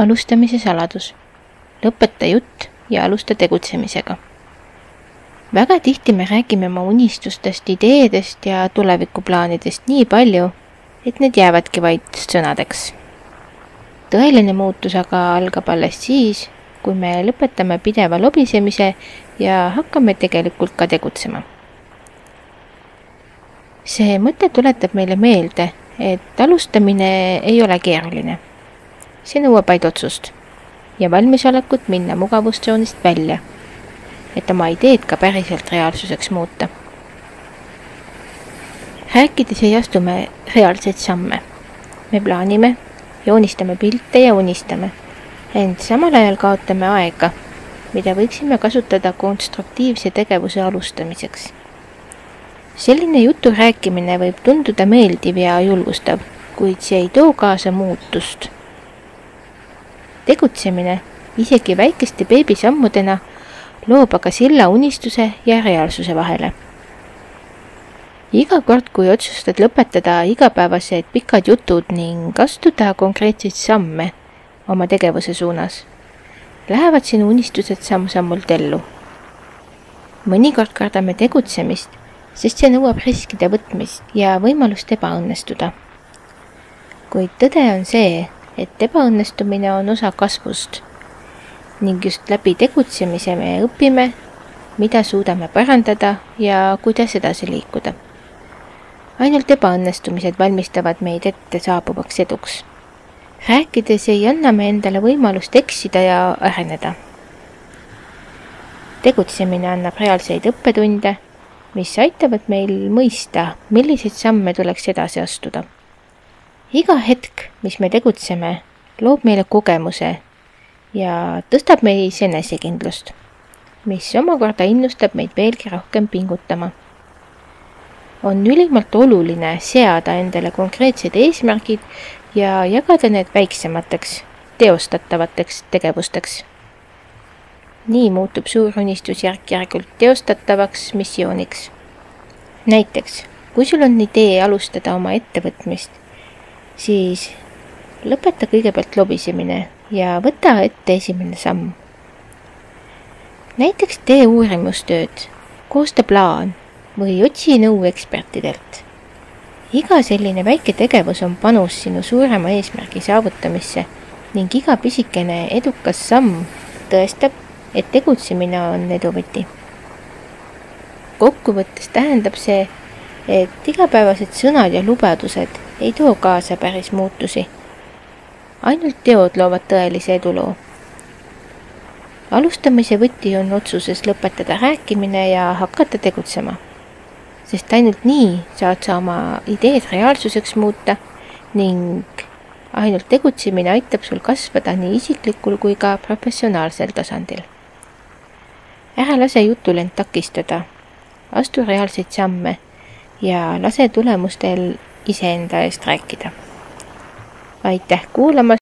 alustamise saladus. Lõpeta jutt ja alusta tegutsemisega. Väga tihti me räägime oma unistustest, ideedest ja tulevikuplaanidest nii palju, et need jäävadki vaid sõnadeks. Tõeline muutus aga algab alles siis, kui me lõpetame pideva lobisemise ja hakkame tegelikult ka tegutsema. See mõte tuletab meile meelde, et alustamine ei ole keeruline. See nõuab vaid otsust ja valmisolekut minna mugavustsoonist välja, et oma ideed ka päriselt reaalsuseks muuta. Rääkides ei astu me reaalseid samme. Me plaanime, joonistame pilte ja unistame, ent samal ajal kaotame aega, mida võiksime kasutada konstruktiivse tegevuse alustamiseks. Selline jutu rääkimine võib tunduda meeldiv ja julgustav, kuid see ei too kaasa muutust. Tegutsemine, isegi väikeste beebisammudena, loob aga silla unistuse ja reaalsuse vahele. Iga kord, kui otsustad lõpetada igapäevased pikad jutud ning astuda konkreetseid samme oma tegevuse suunas, lähevad sinu unistused samm-sammult ellu. Mõnikord kardame tegutsemist, sest see nõuab riskide võtmist ja võimalust ebaõnnestuda. Kuid tõde on see, et ebaõnnestumine on osa kasvust ning just läbi tegutsemise me õpime, mida suudame parandada ja kuidas edasi liikuda. Ainult ebaõnnestumised valmistavad meid ette saabuvaks eduks. Rääkides ei anna me endale võimalust eksida ja areneda. Tegutsemine annab reaalseid õppetunde, mis aitavad meil mõista, milliseid samme tuleks edasi astuda. Iga hetk, mis me tegutseme, loob meile kogemuse ja tõstab meis enesekindlust, mis omakorda innustab meid veelgi rohkem pingutama. On ülimalt oluline seada endale konkreetsed eesmärgid ja jagada need väiksemateks, teostatavateks tegevusteks. Nii muutub suur unistus järk-järgult teostatavaks missiooniks. Näiteks, kui sul on idee alustada oma ettevõtmist, siis lõpeta kõigepealt lobisemine ja võta ette esimene samm. Näiteks tee uurimustööd, koosta plaan või otsi nõu ekspertidelt. Iga selline väike tegevus on panus sinu suurema eesmärgi saavutamisse ning iga pisikene edukas samm tõestab, et tegutsemine on eduvõti. Kokkuvõttes tähendab see, et igapäevased sõnad ja lubadused ei too kaasa päris muutusi. Ainult teod loovad tõelise eduloo. Alustamise võti on otsuses lõpetada rääkimine ja hakata tegutsema, sest ainult nii saad sa oma ideed reaalsuseks muuta ning ainult tegutsemine aitab sul kasvada nii isiklikul kui ka professionaalsel tasandil. Ära lase jutul end takistada, astu reaalseid samme ja lase tulemustel iseenda eest rääkida. Aitäh kuulamast!